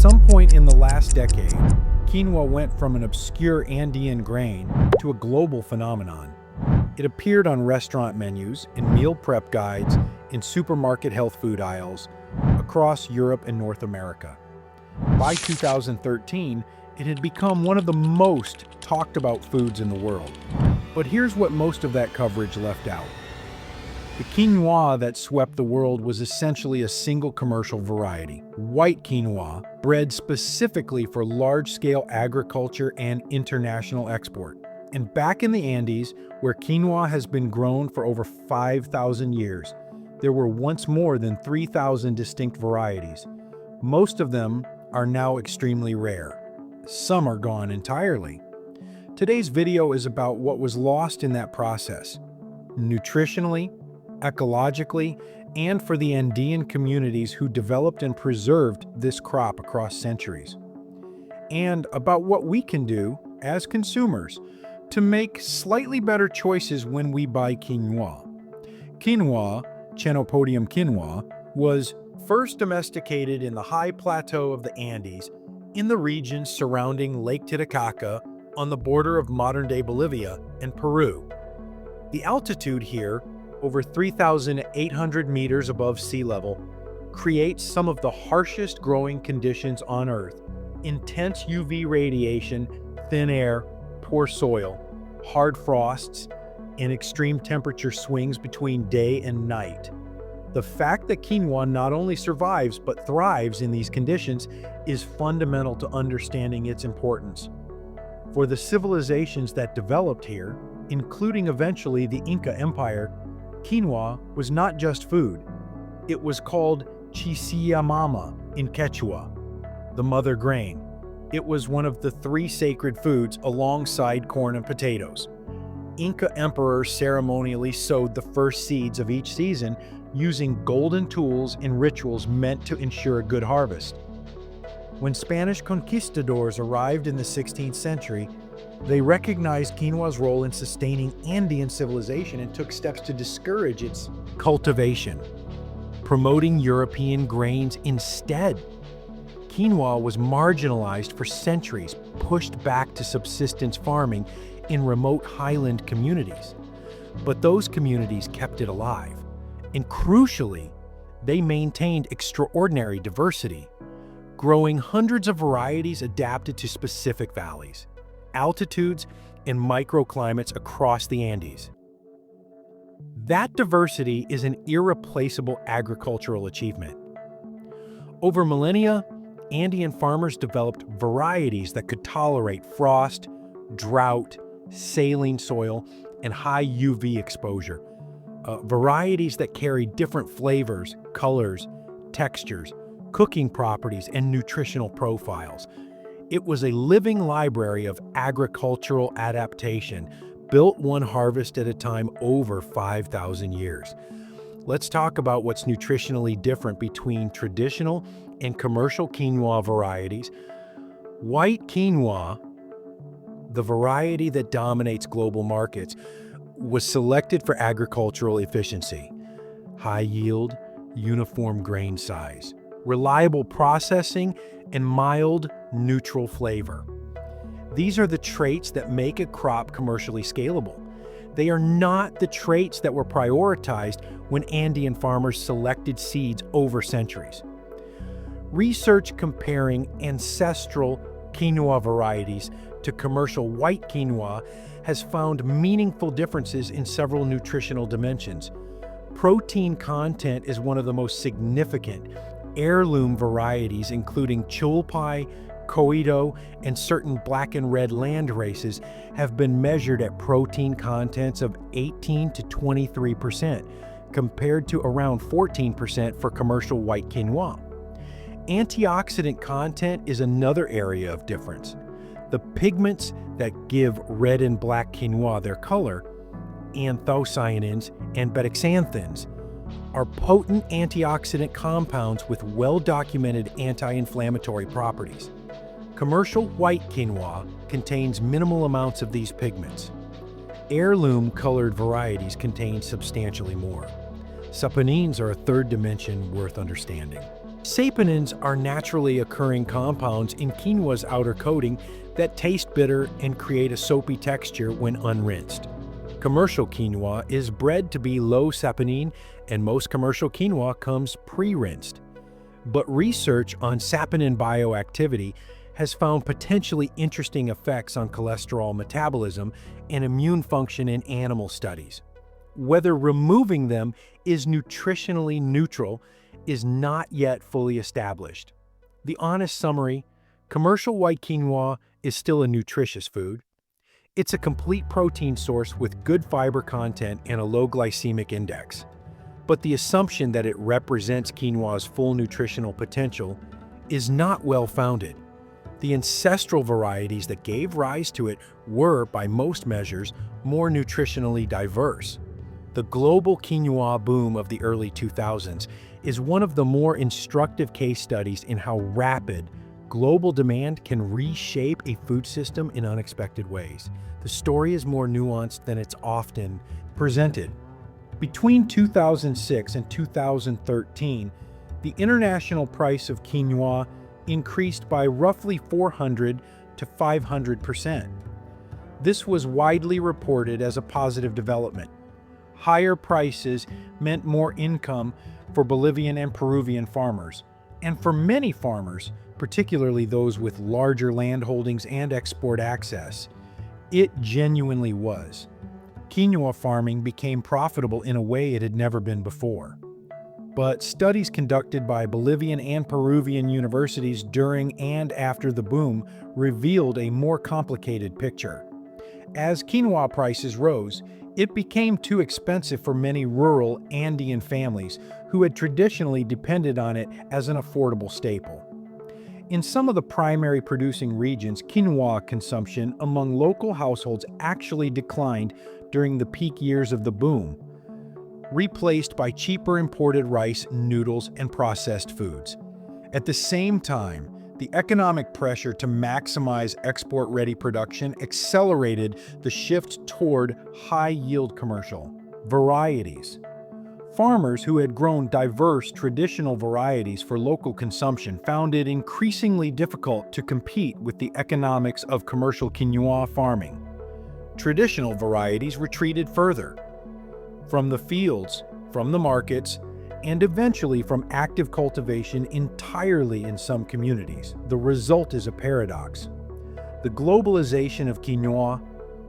some point in the last decade, quinoa went from an obscure Andean grain to a global phenomenon. It appeared on restaurant menus, in meal prep guides, in supermarket health food aisles, across Europe and North America. By 2013, it had become one of the most talked about foods in the world. But here's what most of that coverage left out. The quinoa that swept the world was essentially a single commercial variety, white quinoa, bred specifically for large-scale agriculture and international export. And back in the Andes, where quinoa has been grown for over 5,000 years, there were once more than 3,000 distinct varieties. Most of them are now extremely rare. Some are gone entirely. Today's video is about what was lost in that process, nutritionally, ecologically, and for the Andean communities who developed and preserved this crop across centuries. And about what we can do as consumers to make slightly better choices when we buy quinoa. Quinoa, Chenopodium quinoa, was first domesticated in the high plateau of the Andes in the regions surrounding Lake Titicaca on the border of modern-day Bolivia and Peru. The altitude here, over 3,800 meters above sea level, creates some of the harshest growing conditions on Earth. Intense UV radiation, thin air, poor soil, hard frosts, and extreme temperature swings between day and night. The fact that quinoa not only survives but thrives in these conditions is fundamental to understanding its importance. For the civilizations that developed here, including eventually the Inca Empire, quinoa was not just food. It was called chisiya mama in Quechua, the mother grain. It was one of the 3 sacred foods alongside corn and potatoes. Inca emperors ceremonially sowed the first seeds of each season using golden tools and rituals meant to ensure a good harvest. When Spanish conquistadors arrived in the 16th century, they recognized quinoa's role in sustaining Andean civilization and took steps to discourage its cultivation, promoting European grains instead. Quinoa was marginalized for centuries, pushed back to subsistence farming in remote highland communities. But those communities kept it alive. And crucially, they maintained extraordinary diversity, growing hundreds of varieties adapted to specific valleys, altitudes, and microclimates across the Andes. That diversity is an irreplaceable agricultural achievement. Over millennia, Andean farmers developed varieties that could tolerate frost, drought, saline soil, and high UV exposure. Varieties that carry different flavors, colors, textures, cooking properties, and nutritional profiles. It was a living library of agricultural adaptation, built one harvest at a time over 5,000 years. Let's talk about what's nutritionally different between traditional and commercial quinoa varieties. White quinoa, the variety that dominates global markets, was selected for agricultural efficiency, high yield, uniform grain size, reliable processing, and mild, neutral flavor. These are the traits that make a crop commercially scalable. They are not the traits that were prioritized when Andean farmers selected seeds over centuries. Research comparing ancestral quinoa varieties to commercial white quinoa has found meaningful differences in several nutritional dimensions. Protein content is one of the most significant. Heirloom varieties, including chulpai, coito, and certain black and red landraces, have been measured at protein contents of 18 to 23%, compared to around 14% for commercial white quinoa. Antioxidant content is another area of difference. The pigments that give red and black quinoa their color, anthocyanins and betaxanthins, are potent antioxidant compounds with well-documented anti-inflammatory properties. Commercial white quinoa contains minimal amounts of these pigments. Heirloom-colored varieties contain substantially more. Saponins are a third dimension worth understanding. Saponins are naturally occurring compounds in quinoa's outer coating that taste bitter and create a soapy texture when unrinsed. Commercial quinoa is bred to be low saponin, and most commercial quinoa comes pre-rinsed. But research on saponin bioactivity has found potentially interesting effects on cholesterol metabolism and immune function in animal studies. Whether removing them is nutritionally neutral is not yet fully established. The honest summary: commercial white quinoa is still a nutritious food. It's a complete protein source with good fiber content and a low glycemic index. But the assumption that it represents quinoa's full nutritional potential is not well-founded. The ancestral varieties that gave rise to it were, by most measures, more nutritionally diverse. The global quinoa boom of the early 2000s is one of the more instructive case studies in how rapid global demand can reshape a food system in unexpected ways. The story is more nuanced than it's often presented. Between 2006 and 2013, the international price of quinoa increased by roughly 400 to 500%. This was widely reported as a positive development. Higher prices meant more income for Bolivian and Peruvian farmers, and for many farmers, particularly those with larger land holdings and export access, it genuinely was. Quinoa farming became profitable in a way it had never been before. But studies conducted by Bolivian and Peruvian universities during and after the boom revealed a more complicated picture. As quinoa prices rose, it became too expensive for many rural Andean families who had traditionally depended on it as an affordable staple. In some of the primary producing regions, quinoa consumption among local households actually declined during the peak years of the boom, replaced by cheaper imported rice, noodles, and processed foods. At the same time, the economic pressure to maximize export-ready production accelerated the shift toward high-yield commercial varieties. Farmers who had grown diverse traditional varieties for local consumption found it increasingly difficult to compete with the economics of commercial quinoa farming. Traditional varieties retreated further from the fields, from the markets, and eventually from active cultivation entirely in some communities. The result is a paradox. The globalization of quinoa,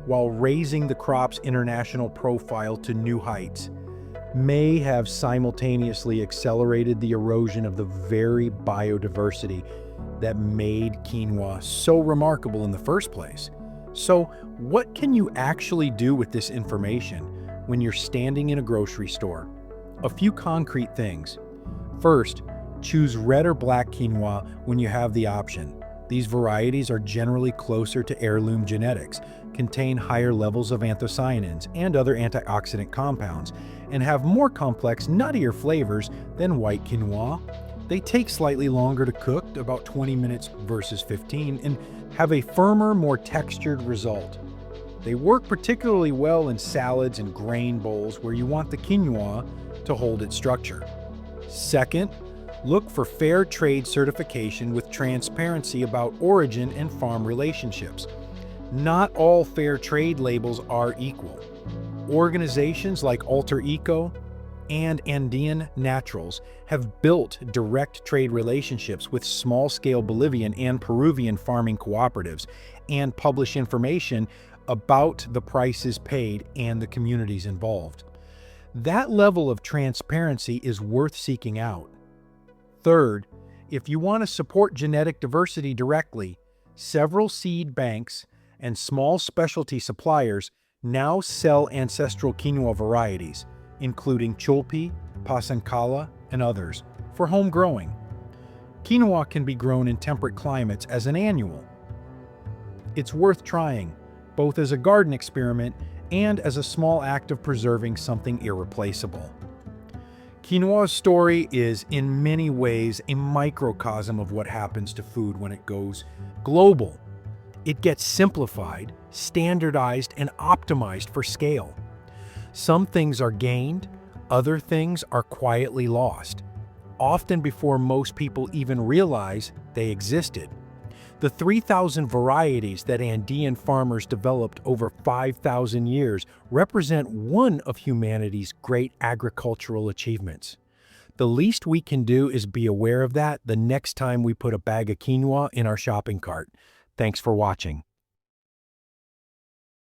while raising the crop's international profile to new heights, may have simultaneously accelerated the erosion of the very biodiversity that made quinoa so remarkable in the first place. So, what can you actually do with this information when you're standing in a grocery store? A few concrete things. First, choose red or black quinoa when you have the option. These varieties are generally closer to heirloom genetics, contain higher levels of anthocyanins and other antioxidant compounds, and have more complex, nuttier flavors than white quinoa. They take slightly longer to cook, about 20 minutes versus 15, and have a firmer, more textured result. They work particularly well in salads and grain bowls where you want the quinoa to hold its structure. Second, look for fair trade certification with transparency about origin and farm relationships. Not all fair trade labels are equal. Organizations like Alter Eco and Andean Naturals have built direct trade relationships with small-scale Bolivian and Peruvian farming cooperatives and publish information about the prices paid and the communities involved. That level of transparency is worth seeking out. Third, if you want to support genetic diversity directly, several seed banks and small specialty suppliers now sell ancestral quinoa varieties, including chulpi, pasankala, and others, for home growing. Quinoa can be grown in temperate climates as an annual. It's worth trying, both as a garden experiment and as a small act of preserving something irreplaceable. Quinoa's story is in many ways a microcosm of what happens to food when it goes global. It gets simplified, standardized, and optimized for scale. Some things are gained, other things are quietly lost. often before most people even realize they existed. The 3,000 varieties that Andean farmers developed over 5,000 years represent one of humanity's great agricultural achievements. The least we can do is be aware of that the next time we put a bag of quinoa in our shopping cart. Thanks for watching.